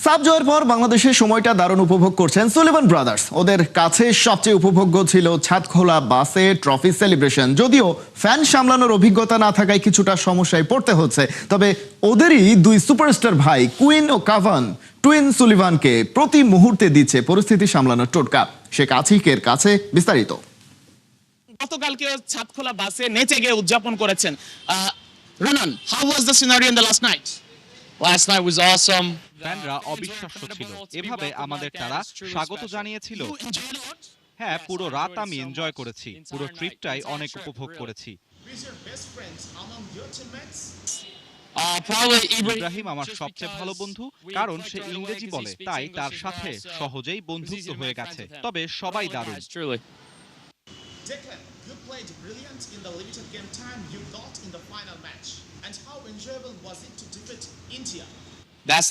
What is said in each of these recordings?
Sub জয়ের পর বাংলাদেশের সময়টা দারুণ উপভোগ করছেন সুলিভান ব্রাদার্স। ওদের কাছে সবচেয়ে উপভোগ্য ছিল ছাদখোলা বাসে ট্রফি সেলিব্রেশন। যদিও ফ্যান সামলানোর অভিজ্ঞতা না থাকায় কিছুটা সমস্যায় পড়তে হচ্ছে, তবে ওদেরই দুই সুপারস্টার ভাই কুইন ও কাভান টুইন সুলিভানকে প্রতি মুহূর্তে দিচ্ছে পরিস্থিতি সামলানোর টোটকা। শেখ আতিকের কাছে বিস্তারিত। গতকালকে ছাদখোলা বাসে নেচে গিয়ে উদযাপন করেছেন। Ronan, how was the scenario in the last night? Last night was awesome. ফ্যানরা অবিশ্বাস্য ছিল, এভাবে আমাদের তারা স্বাগত জানিয়েছিল। হ্যাঁ, পুরো রাত আমি এনজয় করেছি, পুরো ট্রিপটাই অনেক উপভোগ করেছি। ইব্রাহিম আমার সবচেয়ে ভালো বন্ধু, কারণ সে ইংরেজি বলে, তাই তার সাথে সহজেই বন্ধুত্ব হয়ে গেছে। তবে সবাই দারুণ। Declan, you played brilliant in the limited game time you got in the final match. And how enjoyable was it to defeat India? That's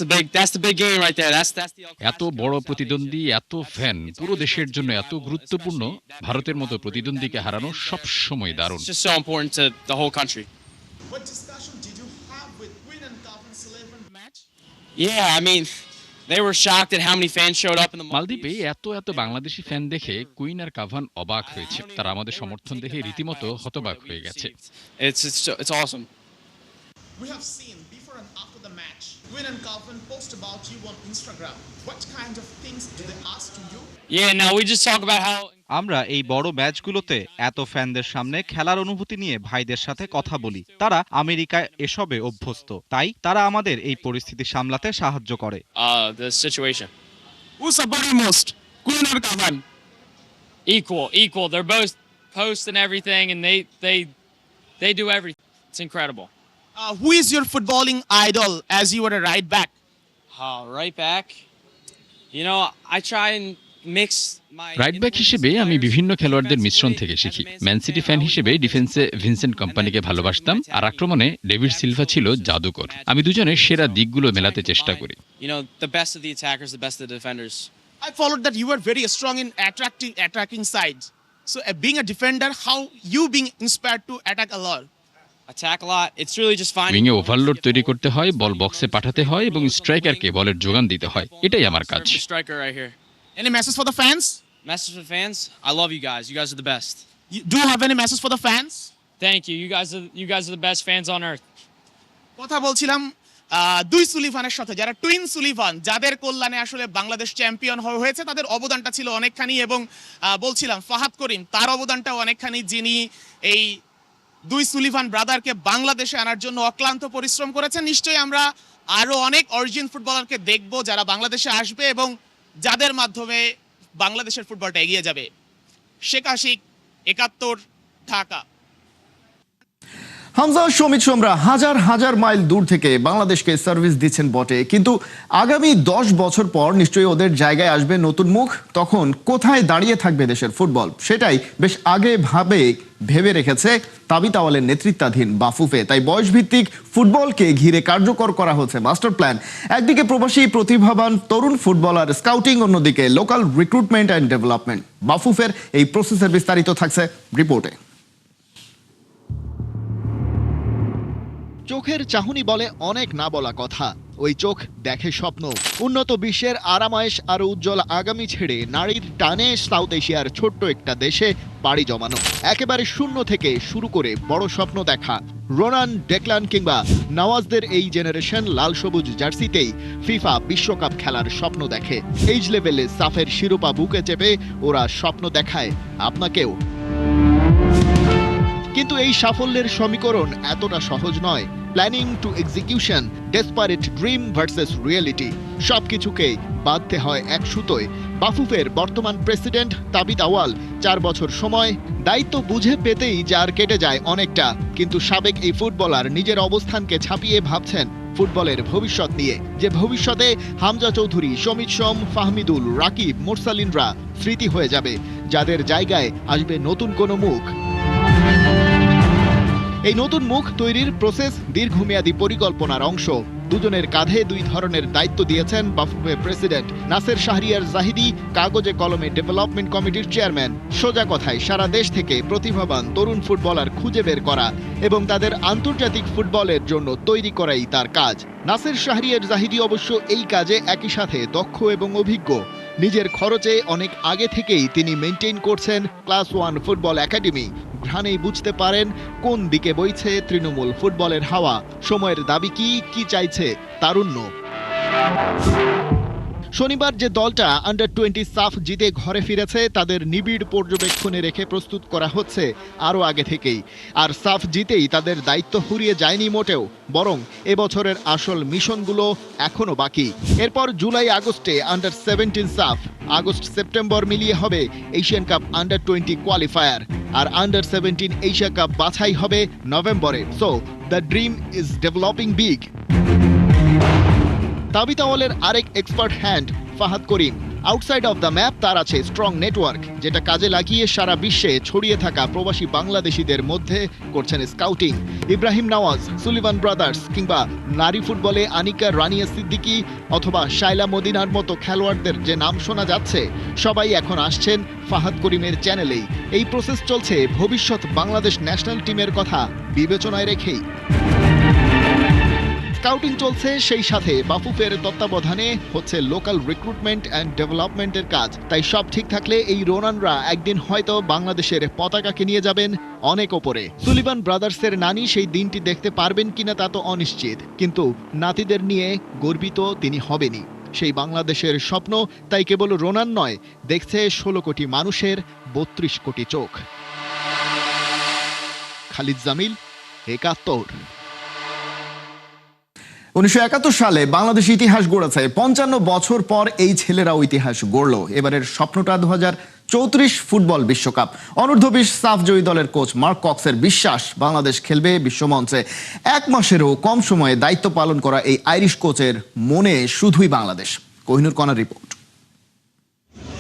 the big game right there. That's the এত বড় প্রতিদ্বন্দ্বী, এত fan, পুরো দেশের জন্য এত গুরুত্বপূর্ণ। ভারতের মতো প্রতিদ্বন্দ্বীকে হারানো সব সময় দারুণ। It's just so important to the whole country. What discussion did you have with Queen and Kavan's 11 match? Yeah, I mean, they were shocked at how many fans showed up in the মালদ্বীপে Maldives. এত Bangladeshi fan দেখে queen আর Cavan অবাক হয়েছে। তারা আমাদের সমর্থন দেখে রীতিমতো হতবাক হয়ে গেছে। It's awesome. We have seen before and after the match, Queen and Kavan post about you on Instagram. What kind of things do they ask to you? Yeah, no, we just talk about how আমরা এই বড় ম্যাচগুলোতে এত ফ্যানদের সামনে খেলার অনুভূতি নিয়ে ভাইদের সাথে কথা বলি। তারা আমেরিকায় এসবে অভ্যস্ত, তাই তারা আমাদের এই পরিস্থিতি সামলাতে সাহায্য করে। the situation. Who support you most, Queen or Kavan? Equal. They're both post and everything, and they do everything. It's incredible. Who is your footballing idol as you were a right back? Right back. You know, I try and mix my right back হিসেবে আমি বিভিন্ন খেলোয়াড়দের মিশ্রণ থেকে শিখি। Man city fan হিসেবে ডিফেন্সে Vincent কম্পানিকে ভালোবাসতাম, আর আক্রমণে ডেভিড সিলভা ছিল জাদুকর। আমি দুজনের সেরা দিকগুলো মেলাতে চেষ্টা করি। You know, the best of the attackers, the best of the defenders. I followed that you were very strong in attacking sides. So being a defender, how you being inspired to attack a lot? Attack a lot. It's really just finding উইংয়ে overload তৈরি করতে হয়, বল বক্সে পাঠাতে হয় এবং স্ট্রাইকারকে বলের যোগান দিতে হয়। এটাই আমার কাজ। striker right here. Any message for the fans? Message for the fans. I love you guys. You guys are the best. You do have any message for the fans? Thank you. You guys are the best fans on earth. কথা বলছিলাম দুই সুলিভানের সাথে, যারা twin Sullivan, যাদের কল্যাণে আসলে Bangladesh champion হয়েছে। তাদের অবদানটা ছিল অনেকখানি, এবং বলছিলাম ফাহাদ করিম, তার অবদানটাও অনেকখানি, যিনি এই দুই সুলিভান ব্রাদারকে বাংলাদেশে আনার জন্য অক্লান্ত পরিশ্রম করেছেন। নিশ্চয়ই আমরা আরো অনেক অরিজিন ফুটবলারকে দেখব যারা বাংলাদেশে আসবে এবং যাদের মাধ্যমে বাংলাদেশের ফুটবলটা এগিয়ে যাবে। শেখ আশিক, 71, ঢাকা। হামজা, সমিত সোমরা হাজার হাজার মাইল দূর থেকে বাংলাদেশকে সার্ভিস দিচ্ছেন বটে, কিন্তু আগামী 10 বছর পর নিশ্চয়ই ওদের জায়গায় আসবে নতুন মুখ। তখন কোথায় দাঁড়িয়ে থাকবে দেশের ফুটবল, সেটাই বেশ আগে ভেবে রেখেছে তাবিত আওয়ালের নেতৃত্বাধীন বাফুফে। তাই বয়সভিত্তিক ফুটবলকে ঘিরে কার্যকর করা হচ্ছে মাস্টার প্ল্যান। একদিকে প্রবাসী প্রতিভাবান তরুণ ফুটবলার স্কাউটিং, অন্যদিকে লোকাল রিক্রুটমেন্ট অ্যান্ড ডেভেলপমেন্ট। বাফুফের এই প্রসেসের বিস্তারিত থাকছে রিপোর্টে। চোখের চাহনি বলে অনেক না বলা কথা। ওই চোখ দেখে স্বপ্ন, উন্নত বিশ্বের আরামায়েশ আর উজ্জ্বল আগামী ছেড়ে নারীর টানে সাউথ এশিয়ার ছোট্ট একটা দেশে পাড়ি জমানো। একেবারে শূন্য থেকে শুরু করে বড় স্বপ্ন দেখা। রোনান, ডেকলান কিংবা নওয়াজদের এই জেনারেশন লাল সবুজ জার্সিতেই ফিফা বিশ্বকাপ খেলার স্বপ্ন দেখে। এইজ লেভেলে সাফের শিরোপা বুকে চেপে ওরা স্বপ্ন দেখায় আপনাকেও। কিন্তু এই সাফল্যের সমীকরণ এতটা সহজ নয়। Planning to execution, desperate dream versus reality, সবকিছুকে বাঁধতে হয় এক সুতোয়। বাফুফের বর্তমান প্রেসিডেন্ট তাবিত আওয়াল 4 বছর সময়, দায়িত্ব বুঝে পেতেই যার কেটে যায় অনেকটা। কিন্তু সাবেক এই ফুটবলার নিজের অবস্থানকে ছাপিয়ে ভাবছেন ফুটবলের ভবিষ্যৎ নিয়ে, যে ভবিষ্যতে হামজা চৌধুরী, সমিত সোম, ফাহমিদুল, রাকিব, মুরসালিনরা স্মৃতি হয়ে যাবে, যাদের জায়গায় আসবে নতুন কোনো মুখ। এই নতুন মুখ তৈরির প্রসেস দীর্ঘমেয়াদী পরিকল্পনার অংশ। দুজনের কাঁধে দুই ধরনের দায়িত্ব দিয়েছেন বাফুফে প্রেসিডেন্ট। নাসের শাহরিয়ার জাহিদি কাগজে কলমে ডেভেলপমেন্ট কমিটির চেয়ারম্যান। সোজা কথায় সারা দেশ থেকে প্রতিভাবান তরুণ ফুটবলার খুঁজে বের করা এবং তাদের আন্তর্জাতিক ফুটবলের জন্য তৈরি করাই তার কাজ। নাসের শাহরিয়ার জাহিদি অবশ্য এই কাজে একই সাথে দক্ষ এবং অভিজ্ঞ। নিজের খরচে অনেক আগে থেকেই তিনি মেইনটেইন করছেন ক্লাস 1 ফুটবল একাডেমি। ঘ্রাণেই বুঝতে পারেন কোন দিকে বইছে তৃণমূল ফুটবলের হাওয়া। সময়ের দাবি কি চাইছে তারুণ্য। শনিবার যে দলটা আন্ডার 20 সাফ জিতে ঘরে ফিরেছে তাদের নিবিড় পর্যবেক্ষণে রেখে প্রস্তুত করা হচ্ছে আরও আগে থেকেই। আর সাফ জিতেই তাদের দায়িত্ব ফুরিয়ে যায়নি মোটেও, বরং এবছরের আসল মিশনগুলো এখনও বাকি। এরপর জুলাই আগস্টে আন্ডার 17 সাফ, আগস্ট সেপ্টেম্বর মিলিয়ে হবে এশিয়ান কাপ আন্ডার 20 কোয়ালিফায়ার, আর আন্ডার 17 এশিয়া কাপ বাছাই হবে নভেম্বরে। So the dream is developing big. তাবিতাওয়ালের আরেক expert hand Fahad Karim. Outside of the map তার আছে স্ট্রং নেটওয়ার্ক, যেটা কাজে লাগিয়ে সারা বিশ্বে ছড়িয়ে থাকা প্রবাসী বাংলাদেশিদের মধ্যে করছেন scouting. Ibrahim Nawaz, Sullivan brothers কিংবা নারী ফুটবলে আনিকা রানিয়া সিদ্দিকী অথবা শাইলা মদিনার মতো খেলোয়াড়দের যে নাম শোনা যাচ্ছে, সবাই এখন আসছেন ফাহাদ করিমের চ্যানেলেই। এই প্রসেস চলছে ভবিষ্যৎ বাংলাদেশ ন্যাশনাল টিমের কথা বিবেচনায় রেখেই। স্কাউটিং চলছে, সেই সাথে বাফুফের তত্ত্বাবধানে হচ্ছে লোকাল রিক্রুটমেন্ট অ্যান্ড ডেভেলপমেন্টের কাজ। তাই সব ঠিক থাকলে এই রোনানরা একদিন হয়তো বাংলাদেশের পতাকাকে নিয়ে যাবেন অনেক ওপরে। সুলিভান ব্রাদার্সের নানি সেই দিনটি দেখতে পারবেন কিনা তা তো অনিশ্চিত, কিন্তু নাতিদের নিয়ে গর্বিত তিনি হবেনই। সেই বাংলাদেশের স্বপ্ন তাই কেবল রোনান নয়, দেখছে 16 কোটি মানুষের 32 কোটি চোখ। খালিদ জামিল, 71। 1971 সালে বাংলাদেশ ইতিহাস গড়েছে। 55 বছর পর এই ছেলেরাও ইতিহাস গড়ল। এবারের স্বপ্নটা 2034 ফুটবল বিশ্বকাপ। অনূর্ধ্ব 20 সাফ জয়ী দলের কোচ মার্ক কক্সের বিশ্বাস, বাংলাদেশ খেলবে বিশ্বমঞ্চে। এক মাসেরও কম সময়ে দায়িত্ব পালন করা এই আইরিশ কোচের মনে শুধুই বাংলাদেশ। কোহিনুর কণার report.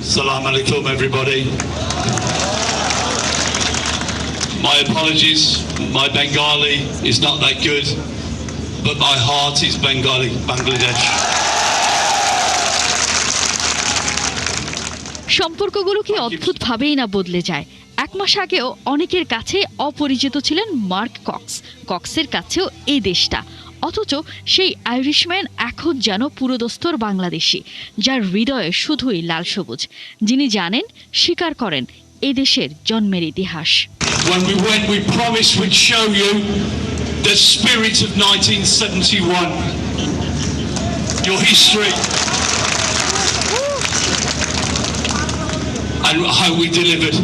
Assalamu alaikum everybody. My apologies, my Bengali is not that good, but my heart is Bengali, Bangladesh. সম্পর্কগুলো কি অদ্ভুতভাবেই না বদলে যায়। এক মাস আগেও অনেকের কাছে অপরিচিত ছিলেন মার্ক কক্স। কক্সের কাছেও এই দেশটা, অথচ সেই আইরিশম্যান এখন যেন পুরোদস্তর বাংলাদেশি, যার হৃদয়ে শুধুই লাল সবুজ, যিনি জানেন, স্বীকার করেন এই দেশের জন্মের ইতিহাস। When we went, we promised we'd show you the spirit of 1971, your history, and how we delivered.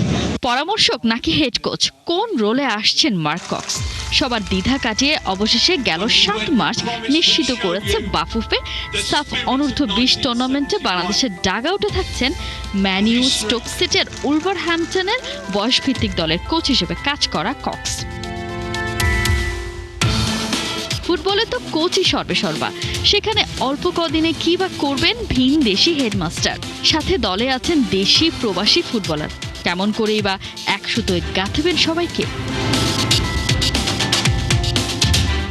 পরামর্শক নাকি হেড কোচ, কোন রোলে আসছেন মার্ক কক্স? সবার দ্বিধা কাটিয়ে অবশেষে গেল 7 মার্চ নিশ্চিত করেছে বাফুফে সাফ অনূর্ধ্ব 20 টুর্নামেন্টে বাংলাদেশের ডাগআউটে থাকছেন ম্যান ইউ, স্টোক সিটির, উলভারহ্যাম্পটনের বয়সভিত্তিক দলের কোচ হিসেবে কাজ করা কক্স। ফুটবলে তো কোচই সর্বেসর্বা, সেখানে অল্প কদিনে কি বা করবেন ভিন দেশি হেডমাস্টার, সাথে দলে আছেন দেশি প্রবাসী ফুটবলার। কেমন করেই বা এক সুতোয় গাঁথবেন সবাইকে?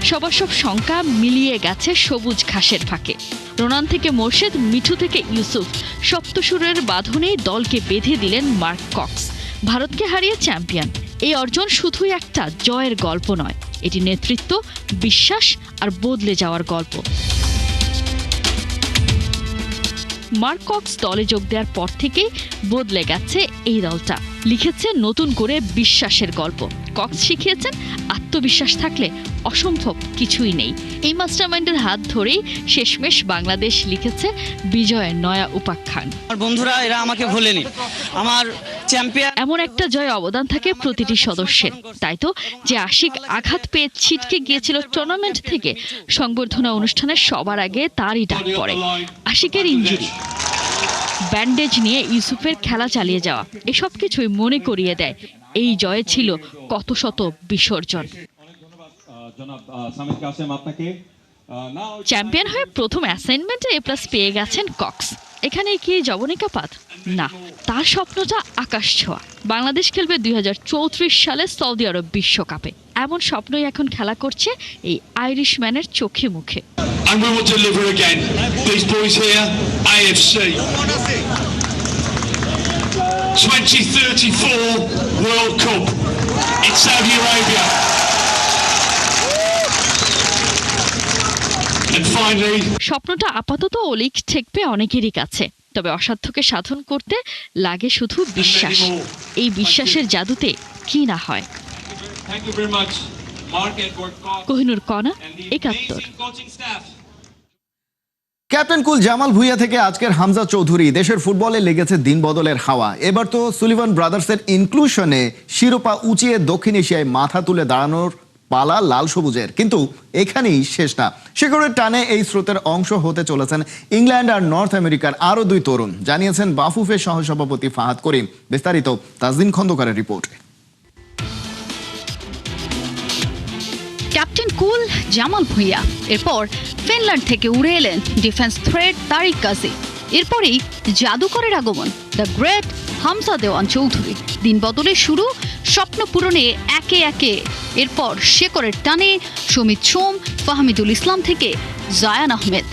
সবার সব শঙ্কা মিলিয়ে গেছে সবুজ ঘাসের ফাঁকে। রোনান থেকে মোর্শেদ, মিঠু থেকে ইউসুফ, সপ্তসুরের বাঁধনেই দলকে বেঁধে দিলেন মার্ক কক্স। ভারতকে হারিয়ে চ্যাম্পিয়ন, এই অর্জন শুধুই একটা জয়ের গল্প নয়, এটি নেতৃত্ব, বিশ্বাস আর বদলে যাওয়ার গল্প। মার্ক কক্স দলে যোগ দেওয়ার পর থেকেই বদলে গেছে এই দলটা, লিখেছে নতুন করে বিশ্বাসের গল্প। কক্স শিখিয়েছেন আত্মবিশ্বাস থাকলে অসম্ভব কিছুই নেই। এই মাস্টারমাইন্ডের হাত ধরেই শেষমেশ বাংলাদেশ লিখেছে বিজয়ের নয়া উপাখ্যান। আমার বন্ধুরা এরা আমাকে ভোলেনি, আমার চ্যাম্পিয়ন। এমন একটা জয় অবদান থাকে প্রতিটি সদস্যের। তাই তো যে আশিক আঘাত পেয়ে ছিটকে গিয়েছিল টুর্নামেন্ট থেকে, সংবর্ধনা অনুষ্ঠানের সবার আগে তারই ডাক পড়ে। আশিকের ইনজুরি, ব্যান্ডেজ নিয়ে ইউসুফের খেলা চালিয়ে যাওয়া, এসব কিছুই মনে করিয়ে দেয় এই জয়ে ছিল কত শত বিসর্জন। চ্যাম্পিয়ন হয়ে প্রথম অ্যাসাইনমেন্টে A+ পেয়ে গেছেন কক্স। এখানে কি জবনিকাপাত? না, তার স্বপ্নটা আকাশ ছোঁয়া। বাংলাদেশ খেলবে 2034 সালে সৌদি আরব বিশ্বকাপে। এমন স্বপ্নই এখন খেলা করছে এই আইরিশম্যানের চোখে মুখে। And we will deliver again. These boys here, AFC. 2034 World Cup in Saudi Arabia. And finally, স্বপ্নটা আপাতত অলিক ঠেকবে অনেকেরই কাছে, তবে অসাধ্যকে সাধন করতে লাগে শুধু বিশ্বাস। এই বিশ্বাসের জাদুতে কি না হয়। thank you very much, Mark Edward Cox Kohinoor কণা, and the 71। amazing coaching staff. Captain কুল জামাল ভুঁইয়া থেকে আজকের হামজা চৌধুরী, দেশের ফুটবলে লেগেছে দিন বদলের হাওয়া। এবার তো সুলিভান ব্রাদার্সের ইনক্লুশনে শিরোপা উঁচিয়ে দক্ষিণ এশিয়ায় মাথা তুলে দাঁড়ানোর পালা লাল সবুজের, কিন্তু এখানেই শেষ না। শেকড়ের টানে এই স্রোতের অংশ হতে চলেছেন ইংল্যান্ড আর নর্থ আমেরিকার আরো দুই তরুণ, জানিয়েছেন বাফুফের সহসভাপতি ফাহাদ করিম। বিস্তারিত তাজদিন খন্দকারের রিপোর্টে। ক্যাপ্টেন কুল জামাল ভুঁইয়া, এরপর ফিনল্যান্ড থেকে উড়ে এলেন ডিফেন্স থ্রেড তারিক কাজী, এরপরেই জাদুকরের আগমন দ্য গ্রেট হামজা দেওয়ান চৌধুরী। দিন বদলের শুরু, স্বপ্ন পূরণে একে একে এরপর শেকড়ের টানে সমিত সোম, ফাহমিদুল ইসলাম থেকে জায়ান আহমেদ।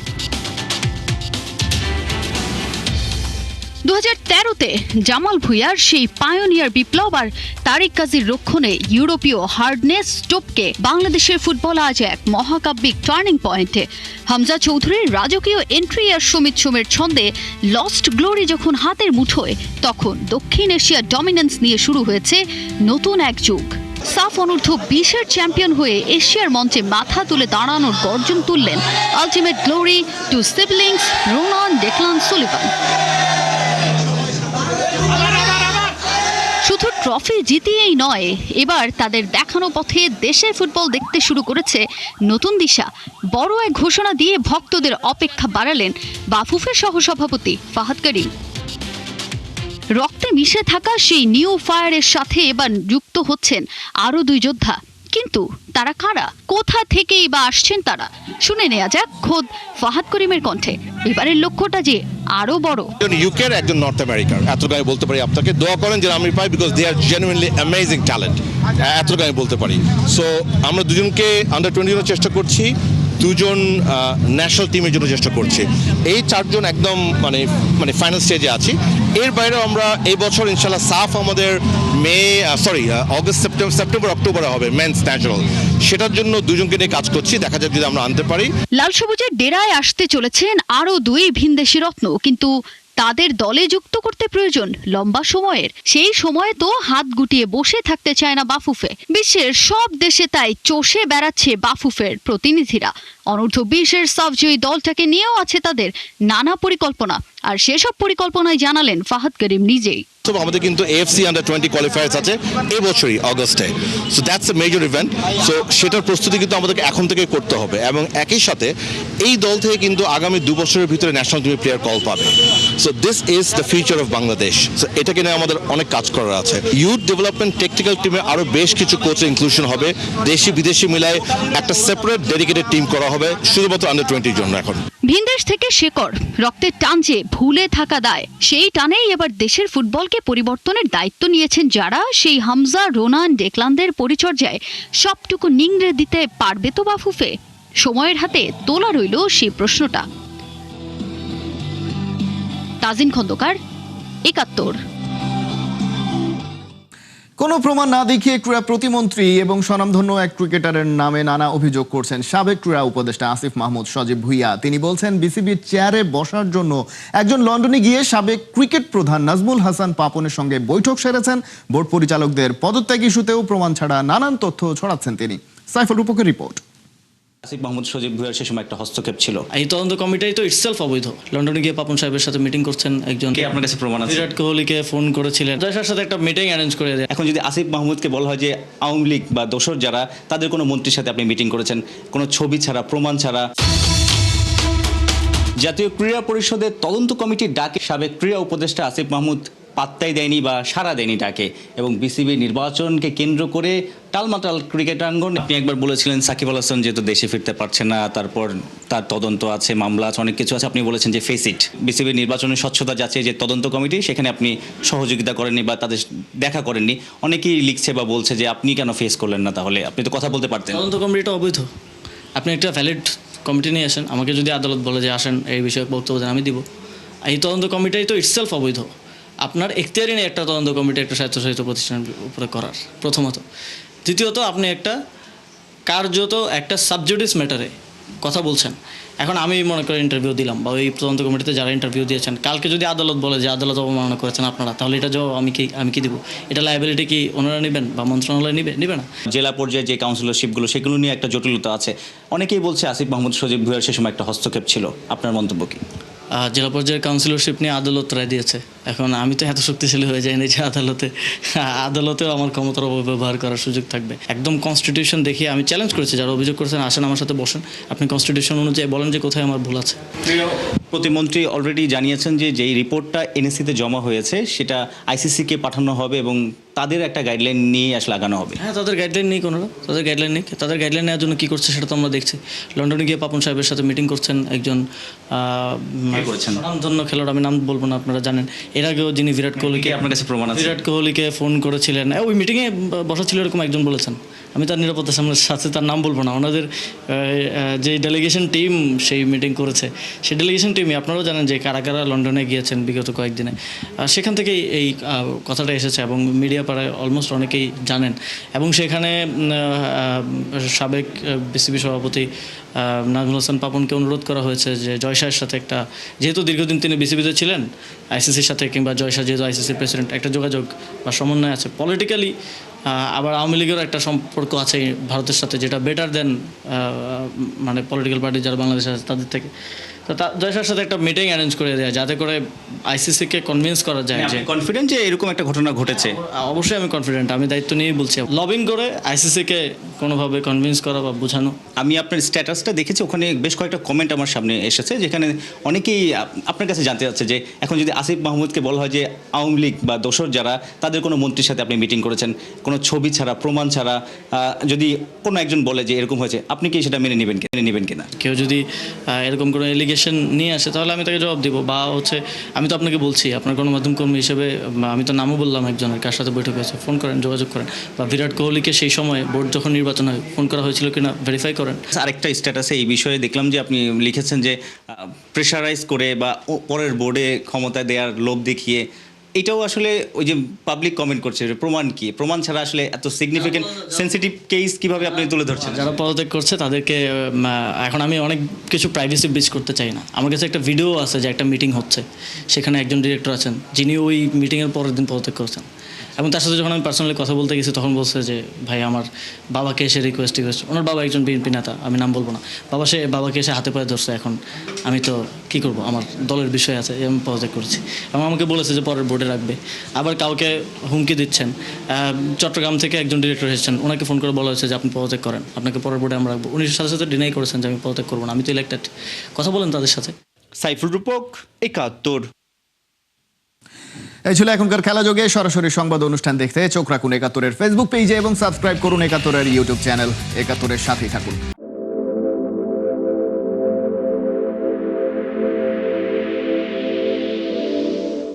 2013-তে জামাল ভুঁইয়ার সেই পায়োনিয়ার বিপ্লব আর তারিক কাজীর রক্ষণে ইউরোপীয় হার্ডনেস স্টোপকে বাংলাদেশের ফুটবল আজ এক মহাকাব্যিক টার্নিং পয়েন্টে। হামজা চৌধুরীর রাজকীয় এন্ট্রি আর সমিত সোমের ছন্দে লস্ট গ্লোরি যখন হাতের মুঠোয়, তখন দক্ষিণ এশিয়ার ডমিনেন্স নিয়ে শুরু হয়েছে নতুন এক যুগ। সাফ অনূর্ধ্ব 20-এর চ্যাম্পিয়ন হয়ে এশিয়ার মঞ্চে মাথা তুলে দাঁড়ানোর গর্জন তুললেন ultimate glory to siblings Ronan Declan Sullivan. শুধু ট্রফি জিতিয়েই নয়, এবার তাদের দেখানো পথে দেশের ফুটবল দেখতে শুরু করেছে নতুন দিশা। বড় এক ঘোষণা দিয়ে ভক্তদের অপেক্ষা বাড়ালেন বাফুফের সহসভাপতি ফাহাদ করিম। রক্তে মিশে থাকা সেই নিউ ফায়ারের সাথে এবার যুক্ত হচ্ছেন আরো দুই যোদ্ধা, কিন্তু তারা কারা, কোথা থেকেই বা আসছেন তারা? শুনে নেওয়া যাক খোদ ফাহাদ করিমের কণ্ঠে। এবারের লক্ষ্যটা যে আরো বড়। ইউকের একজন নর্থ আমেরিকার, এতটুকু আমি বলতে পারি। আপনাকে দোয়া করেন যেন আমি পাই, because they are genuinely amazing talent, এতটুকু আমি বলতে পারি। সো আমরা দুজনকে আন্ডার 20 জন্য চেষ্টা করছি, দুজন ন্যাশনাল টিমের জন্য চেষ্টা করছি। এই চারজন একদম মানে ফাইনাল স্টেজে আছি। এর বাইরেও আমরা এই বছর ইনশাল্লাহ সাফ আমাদের অগস্ট সেপ্টেম্বর অক্টোবরে হবে মেন্স ন্যাশনাল, সেটার জন্য দুজনকে নিয়ে কাজ করছি। দেখা যাক যদি আমরা আনতে পারি। লাল সবুজের ডেরায় আসতে চলেছেন আরো দুই ভিনদেশি রত্ন, কিন্তু তাদের দলে যুক্ত করতে প্রয়োজন লম্বা সময়ের। সেই সময়ে তো হাত গুটিয়ে বসে থাকতে চায় না বাফুফে। বিশ্বের সব দেশে তাই চষে বেড়াচ্ছে বাফুফের প্রতিনিধিরা। অনূর্ধ্ব 20-এর সাফজয়ী দলটাকে নিয়েও আছে তাদের নানা পরিকল্পনা, আর সেসব পরিকল্পনায় জানালেন ফাহাদ করিম নিজেই। আমাদের কিন্তু AFC আন্ডার 20 কোয়ালিফায়ার্স আছে এই বছরই অগস্টে। So that's a major event. So সেটার প্রস্তুতি কিন্তু আমাদেরকে এখন থেকে করতে হবে, এবং একই সাথে এই দল থেকে কিন্তু আগামী 2 বছরের ভিতরে ন্যাশনাল টিমের প্লেয়ার কল পাবে। So this is the future of Bangladesh. So এটাকে নিয়ে আমাদের অনেক কাজ করার আছে। ইউথ ডেভেলপমেন্ট টেকনিক্যাল টিমে আরো বেশ কিছু কোচের ইনক্লুশন হবে, দেশি বিদেশি মিলায় একটা সেপারেট ডেডিকেটেড টিম করা হবে শুধুমাত্র আন্ডার 20 জন্য। এখন ভিনদেশ থেকে শেকড়, রক্তের টান যে ভুলে থাকা দায়, সেই টানেই এবার দেশের ফুটবলকে পরিবর্তনের দায়িত্ব নিয়েছেন যারা। সেই হামজা, রোনান, ডেকলানদের পরিচর্যায় সবটুকু নিংড়ে দিতে পারবে তো বাফুফে? সময়ের হাতে তোলা রইল সেই প্রশ্নটা। তাজিন খন্দকার, 71। কোনো প্রমাণ না দেখিয়ে ক্রীড়া প্রতিমন্ত্রী এবং স্বনামধন্য এক ক্রিকেটারের নামে নানা অভিযোগ করছেন সাবেক ক্রীড়া উপদেষ্টা আসিফ মাহমুদ সজীব ভুঁইয়া। তিনি বলছেন বিসিবির চেয়ারে বসার জন্য একজন লন্ডনে গিয়ে সাবেক ক্রিকেট প্রধান নাজমুল হাসান পাপনের সঙ্গে বৈঠক সেরেছেন। বোর্ড পরিচালকদের পদত্যাগ ইস্যুতেও প্রমাণ ছাড়া নানান তথ্য ছড়াচ্ছেন তিনি। সাইফুল রূপকের রিপোর্ট। আসিফ মাহমুদ সজীব ভুঁইয়ার সে সময় একটা হস্তক্ষেপ ছিল। এই তদন্ত কমিটি তো ইটসেলফ অবৈধ। লন্ডনে গিয়ে পাপন সাহেবের সাথে মিটিং করছেন একজন, কে আপনার কাছে প্রমাণ আছে? বিরাট কোহলিকে ফোন করেছিলেন, যার সাথে একটা মিটিং অ্যারেঞ্জ করে দেয়। এখন যদি আসিফ মাহমুদকে বলা হয় যে আওয়ামী লীগ বা দোসর যারা, তাদের কোনো মন্ত্রীর সাথে আপনি মিটিং করেছেন, কোনো ছবি ছাড়া, প্রমাণ ছাড়া। জাতীয় ক্রীড়া পরিষদের তদন্ত কমিটির ডাকে সাবেক ক্রীড়া উপদেষ্টা আসিফ মাহমুদ পাত্তাই দেয়নি বা সাড়া দেয়নি ডাকে, এবং বিসিবি নির্বাচনকে কেন্দ্র করে টালমাটাল ক্রিকেট আঙ্গন। আপনি একবার বলেছিলেন সাকিব আল হাসান যেহেতু দেশে ফিরতে পারছে না, তারপর তার তদন্ত আছে, মামলা আছে, অনেক কিছু আছে, আপনি বলেছেন যে ফেস ইট। বিসিবির নির্বাচনের স্বচ্ছতা যাচ্ছে যে তদন্ত কমিটি, সেখানে আপনি সহযোগিতা করেননি বা তাদের দেখা করেননি। অনেকেই লিখছে বা বলছে যে আপনি কেন ফেস করলেন না, তাহলে আপনি তো কথা বলতে পারতেন। তদন্ত কমিটিটা অবৈধ। আপনি একটা ভ্যালিড কমিটি নিয়ে আসেন, আমাকে যদি আদালত বলে যে আসেন এই বিষয়ে বক্তব্য দেন, আমি দিব। এই তদন্ত কমিটি তো ইটসেলফ অবৈধ। আপনার এখতিয়ারই নেই একটা তদন্ত কমিটি একটা স্বায়ত্তশাসিত প্রতিষ্ঠানের উপরে করার, প্রথমত। দ্বিতীয়ত, আপনি একটা কার্যত একটা সাবজুডিস ম্যাটারে কথা বলছেন। এখন আমি মনে করি ইন্টারভিউ দিলাম, বা ওই তদন্ত কমিটিতে যারা ইন্টারভিউ দিয়েছেন, কালকে যদি আদালত বলে যে আদালত অবমাননা করেছেন আপনারা, তাহলে এটা জবাব আমি কি দিব? এটা লায়াবিলিটি কি ওনারা নেবেন বা মন্ত্রণালয় নেবে না? জেলা পর্যায়ে যে কাউন্সিলরশিপগুলো, সেগুলো নিয়ে একটা জটিলতা আছে। অনেকেই বলছে আসিফ মাহমুদ সজীব ভুঁইয়ার সে সময় একটা হস্তক্ষেপ ছিল। আপনার মন্তব্য কি? জেলা পর্যায়ের কাউন্সিলরশিপ নিয়ে আদালত রায় দিয়েছে। এখন আমি তো এত শক্তিশালী হয়ে যাইনি যে আদালতেও আমার ক্ষমতার অপব্যবহার করার সুযোগ থাকবে। একদম কনস্টিটিউশন দেখে আমি চ্যালেঞ্জ করেছি, যারা অভিযোগ করেছেন আসেন আমার সাথে বসেন, আপনি কনস্টিটিউশন অনুযায়ী বলেন যে কোথায় আমার ভুল আছে। প্রতিমন্ত্রী অলরেডি জানিয়েছেন যে যেই রিপোর্টটা এনএসসিতে জমা হয়েছে সেটা আইসিসিকে পাঠানো হবে এবং তাদের একটা গাইডলাইন নিয়ে আসলে আগানো হবে। হ্যাঁ, তাদের গাইডলাইন নেই, তাদের গাইডলাইন নেই। তাদের গাইডলাইন নেওয়ার জন্য কী করছে সেটা তো আমরা দেখছি। লন্ডনে গিয়ে পাপন সাহেবের সাথে মিটিং করছেন একজন ধন্য খেলোয়াড়, আমি নাম বলবো না, আপনারা জানেন। এর আগেও যিনি বিরাট কোহলিকে, আপনার কাছে প্রমাণ আছে, বিরাট কোহলিকে ফোন করেছিলেন, ওই মিটিংয়ে বসা ছিল এরকম একজন বলেছেন। আমি তার নিরাপত্তা সাথে তার নাম বলবো না। ওনাদের যে ডেলিগেশন টিম সেই মিটিং করেছে, সেই ডেলিগেশন টিমে আপনারাও জানেন যে কারা কারা লন্ডনে গিয়েছেন বিগত কয়েকদিনে। সেখান থেকেই এই কথাটা এসেছে এবং মিডিয়া পাড়ায় অলমোস্ট অনেকেই জানেন। এবং সেখানে সাবেক বিসিবি সভাপতি নাজমুল হাসান পাপনকে অনুরোধ করা হয়েছে যে জয় শাহের সাথে একটা, যেহেতু দীর্ঘদিন তিনি বিসিবিতে ছিলেন, আইসিসির সাথে, কিংবা জয় শাহ যেহেতু আইসিসির প্রেসিডেন্ট, একটা যোগাযোগ বা সমন্বয় আছে পলিটিক্যালি। আবার আওয়ামী লীগেরও একটা সম্পর্ক আছে ভারতের সাথে, যেটা বেটার দেন মানে পলিটিক্যাল পার্টি যারা বাংলাদেশে আছে তাদের থেকে। তো জয় শাহের সাথে একটা মিটিং অ্যারেঞ্জ করে দেয় যাতে করে আইসিসিকে কনভিন্স করা যায় যে কনফিডেন্ট যে এরকম একটা ঘটনা ঘটেছে। অবশ্যই আমি কনফিডেন্ট, আমি দায়িত্ব নিয়েই বলছি। লবিং করে আইসিসিকে কোনোভাবে কনভিন্স করা বা বোঝানো। আমি আপনার স্ট্যাটাসটা দেখেছি, ওখানে বেশ কয়েকটা কমেন্ট আমার সামনে এসেছে, যেখানে অনেকেই আপনার কাছে জানতে চাচ্ছে যে এখন যদি আসিফ মাহমুদকে বলা হয় যে আওয়ামী লীগ বা দোসর যারা, তাদের কোনো মন্ত্রীর সাথে আপনি মিটিং করেছেন, কোনো ছবি ছাড়া, প্রমাণ ছাড়া, যদি কোনো একজন বলে যে এরকম হয়েছে, আপনি কি সেটা মেনে নেবেন কিনা? কেউ যদি এরকম কোনো এলিগেশন নিয়ে আসে তাহলে আমি তাকে জবাব দিব। বা আমি তো আপনাকে বলছি, আপনার গণমাধ্যম কর্মী হিসেবে আমি তো নামও বললাম একজনের, কার সাথে বৈঠক হয়েছে, ফোন করেন, যোগাযোগ করেন। বা বিরাট কোহলিকে সেই সময় বোর্ড যখন নির্বাচন হয় ফোন করা হয়েছিল কিনা ভেরিফাই করেন। আরেকটা স্ট্যাটাসে এই বিষয়ে দেখলাম যে আপনি লিখেছেন যে প্রেশারাইজ করে বা পরের বোর্ডে ক্ষমতা দেওয়ার লোভ দেখিয়ে, এটাও আসলে ওই যে পাবলিক কমেন্ট করছে, প্রমাণ কি? প্রমাণ ছাড়া আসলে এত সিগনিফিকেন্ট সেন্সিটিভ কেস কিভাবে আপনি তুলে ধরছেন? যারা পদত্যাগ করছে তাদেরকে এখন আমি অনেক কিছু প্রাইভেসি ব্রিচ করতে চাই না। আমার কাছে একটা ভিডিও আছে যে একটা মিটিং হচ্ছে, সেখানে একজন ডিরেক্টর আছেন যিনি ওই মিটিংয়ের পরের দিন পদত্যাগ করছেন। এবং তার সাথে যখন আমি পার্সোনালি কথা বলতে গেছি তখন বলছে যে ভাই আমার বাবাকে এসে রিকোয়েস্ট, ওনার বাবা একজন বিএনপি নেতা, আমি নাম বলবো না, বাবাকে এসে হাতে পায়ে ধরছে। এখন আমি তো কী করবো, আমার দলের বিষয় আছে, আমি পদত্যাগ করেছি। এবং আমাকে বলেছে যে পরের বোর্ডে রাখবে। আবার কাউকে হুমকি দিচ্ছেন। চট্টগ্রাম থেকে একজন ডিরেক্টর এসেছেন, ওনাকে ফোন করে বলা হয়েছে যে আপনি পদত্যাগ করেন, আপনাকে পরের বোর্ডে আমরা রাখবো। উনি সাথে সাথে ডিনাই করেছেন যে আমি পদত্যাগ করবো না, আমি তো ইলেক্টেড। কথা বলেন তাদের সাথে। সাইফুল রূপক, ৭১। এই ছিল এখনকার খেলা যোগে। সরাসরি সংবাদ অনুষ্ঠান দেখতে চোখ রাখুন ৭১-এর ফেসবুক পেজে এবং সাবস্ক্রাইব করুন ৭১-এর ইউটিউব চ্যানেল। ৭১-এর সাথেই থাকুন।